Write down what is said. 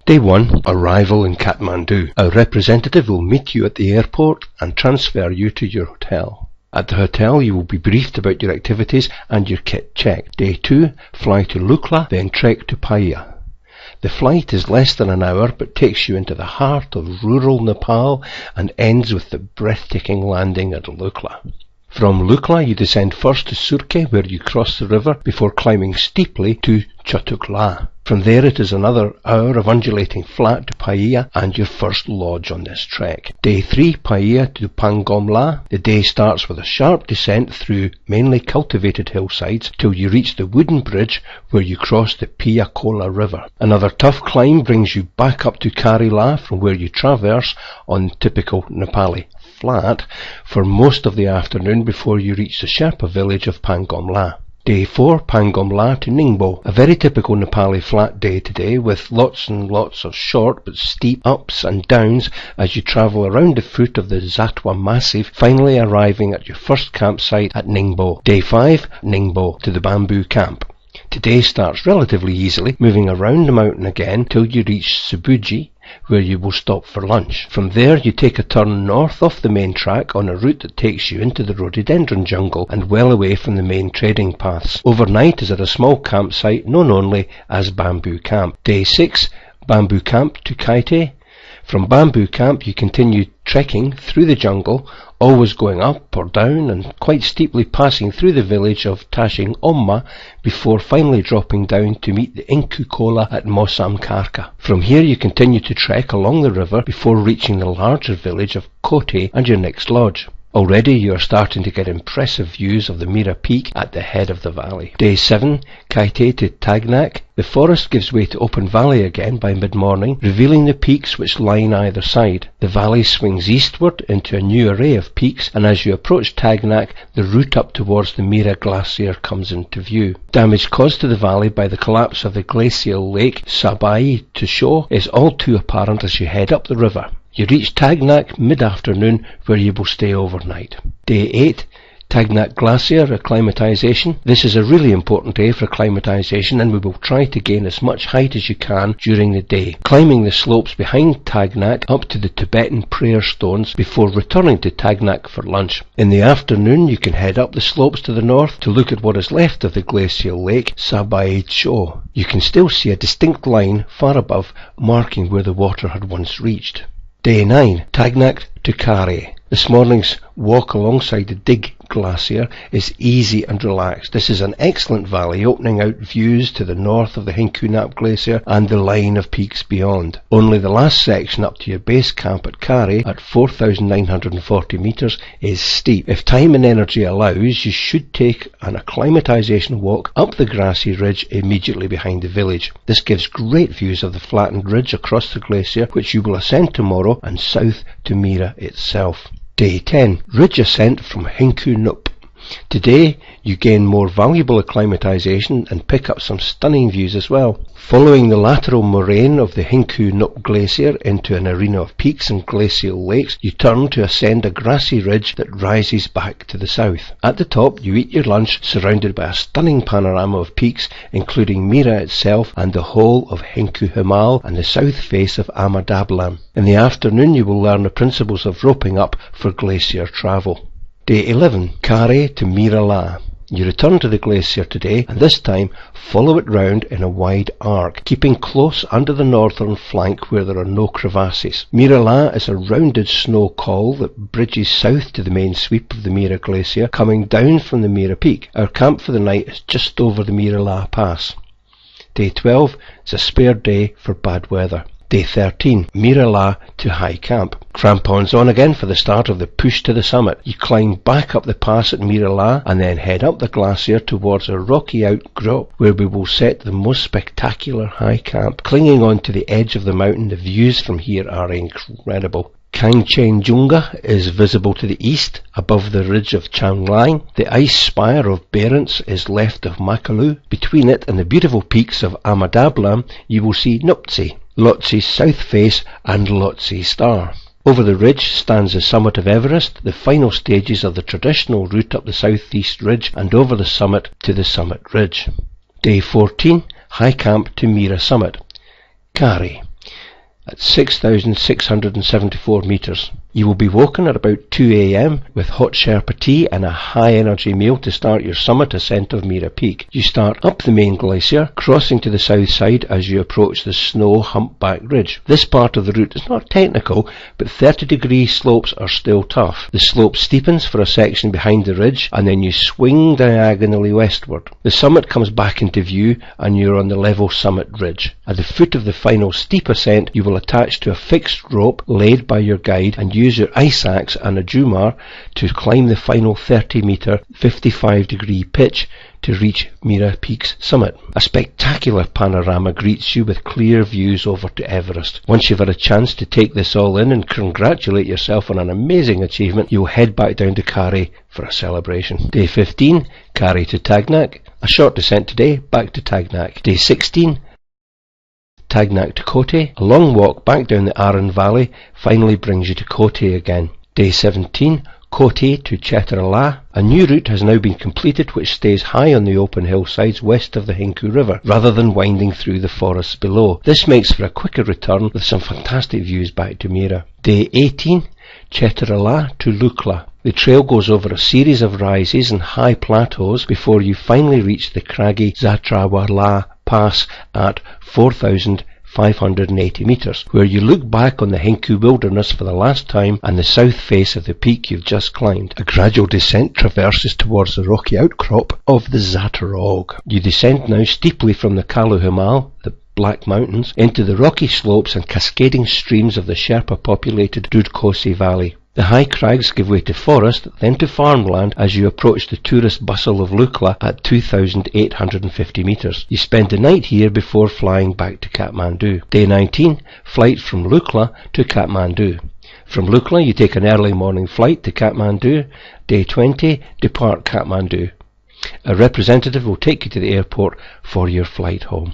Day 1. Arrival in Kathmandu. Our representative will meet you at the airport and transfer you to your hotel. At the hotel you will be briefed about your activities and your kit checked. Day 2. Fly to Lukla, then trek to Paia. The flight is less than an hour but takes you into the heart of rural Nepal and ends with the breathtaking landing at Lukla. From Lukla you descend first to Surkhe, where you cross the river before climbing steeply to Chatukla. From there it is another hour of undulating flat to Paia and your first lodge on this trek. Day 3, Paia to Pangomla. The day starts with a sharp descent through mainly cultivated hillsides till you reach the wooden bridge where you cross the Piakola River. Another tough climb brings you back up to Karila, from where you traverse on typical Nepali flat for most of the afternoon before you reach the Sherpa village of Pangomla. Day 4, Pangomla to Ningbo. A very typical Nepali flat day today, with lots and lots of short but steep ups and downs as you travel around the foot of the Zatwa Massif, finally arriving at your first campsite at Ningbo. Day 5, Ningbo to the bamboo camp. Today starts relatively easily, moving around the mountain again till you reach Subuji, where you will stop for lunch. From there you take a turn north off the main track on a route that takes you into the rhododendron jungle and well away from the main trading paths. Overnight is at a small campsite known only as Bamboo Camp. Day 6, Bamboo Camp to Kaite. From Bamboo Camp you continue trekking through the jungle, always going up or down and quite steeply passing through the village of Tashing Omma before finally dropping down to meet the Inku Kola at Mosam Karka. From here you continue to trek along the river before reaching the larger village of Kote and your next lodge. Already you are starting to get impressive views of the Mera Peak at the head of the valley. Day 7, Kaite to Tagnak. The forest gives way to open valley again by mid-morning, revealing the peaks which line either side. The valley swings eastward into a new array of peaks, and as you approach Tagnak, the route up towards the Mera Glacier comes into view. Damage caused to the valley by the collapse of the glacial lake Sabai to Sho is all too apparent as you head up the river. You reach Tagnak mid-afternoon, where you will stay overnight. Day 8, Tagnak Glacier acclimatization. This is a really important day for acclimatization, and we will try to gain as much height as you can during the day, climbing the slopes behind Tagnak up to the Tibetan prayer stones before returning to Tagnak for lunch. In the afternoon you can head up the slopes to the north to look at what is left of the glacial lake Sabai Cho. You can still see a distinct line far above, marking where the water had once reached. Day 9, Tagnak to Kare. This morning's walk alongside the Dig Glacier is easy and relaxed. This is an excellent valley opening out views to the north of the Hinkunap Glacier and the line of peaks beyond. Only the last section up to your base camp at Kare at 4,940 metres is steep. If time and energy allows, you should take an acclimatization walk up the grassy ridge immediately behind the village. This gives great views of the flattened ridge across the glacier, which you will ascend tomorrow, and south to Mera itself. Day 10, Ridge Ascent from Hinku Nup. Today you gain more valuable acclimatization and pick up some stunning views as well. Following the lateral moraine of the Hinku Nup Glacier into an arena of peaks and glacial lakes, you turn to ascend a grassy ridge that rises back to the south. At the top you eat your lunch surrounded by a stunning panorama of peaks, including Mera itself and the whole of Hinku Himal and the south face of Amadablam. In the afternoon you will learn the principles of roping up for glacier travel. Day 11, Kare to Mera La. You return to the glacier today, and this time follow it round in a wide arc, keeping close under the northern flank where there are no crevasses. Mera La is a rounded snow col that bridges south to the main sweep of the Mera Glacier, coming down from the Mera Peak. Our camp for the night is just over the Mera La Pass. Day 12 is a spare day for bad weather. Day 13, Mera La to High Camp. Crampons on again for the start of the push to the summit. You climb back up the pass at Mera La and then head up the glacier towards a rocky outcrop where we will set the most spectacular high camp. Clinging on to the edge of the mountain, the views from here are incredible. Kangchenjunga is visible to the east, above the ridge of Changlang. The ice spire of Barents is left of Makalu. Between it and the beautiful peaks of Amadablam, you will see Nuptse, Lhotse's south face and Lhotse Star. Over the ridge stands the summit of Everest, the final stages of the traditional route up the southeast ridge and over the summit to the summit ridge. Day 14, High Camp to Mera Summit. Kare. at 6,674 metres. You will be woken at about 2 a.m. with hot Sherpa tea and a high-energy meal to start your summit ascent of Mera Peak. You start up the main glacier, crossing to the south side as you approach the snow humpback ridge. This part of the route is not technical, but 30-degree slopes are still tough. The slope steepens for a section behind the ridge, and then you swing diagonally westward. The summit comes back into view, and you're on the level summit ridge. At the foot of the final steep ascent, you will attach to a fixed rope laid by your guide and use your ice axe and a jumar to climb the final 30-metre 55-degree pitch to reach Mera Peak's summit. A spectacular panorama greets you with clear views over to Everest. Once you've had a chance to take this all in and congratulate yourself on an amazing achievement, you'll head back down to Kari for a celebration. Day 15, Kari to Tagnak. A short descent today, back to Tagnak. Day 16, Tagnak to Kote. A long walk back down the Aran Valley finally brings you to Kote again. Day 17, Kote to Chetarala. A new route has now been completed which stays high on the open hillsides west of the Hinku River, rather than winding through the forests below. This makes for a quicker return with some fantastic views back to Mera. Day 18, Chetarala to Lukla. The trail goes over a series of rises and high plateaus before you finally reach the craggy Zatrawala Pass at 4,580 metres, where you look back on the Hinku wilderness for the last time and the south face of the peak you've just climbed. A gradual descent traverses towards the rocky outcrop of the Zatarog. You descend now steeply from the Kaluhimal, the Black Mountains, into the rocky slopes and cascading streams of the Sherpa-populated Dudkosi Valley. The high crags give way to forest, then to farmland as you approach the tourist bustle of Lukla at 2,850 metres. You spend the night here before flying back to Kathmandu. Day 19, flight from Lukla to Kathmandu. From Lukla you take an early morning flight to Kathmandu. Day 20, depart Kathmandu. A representative will take you to the airport for your flight home.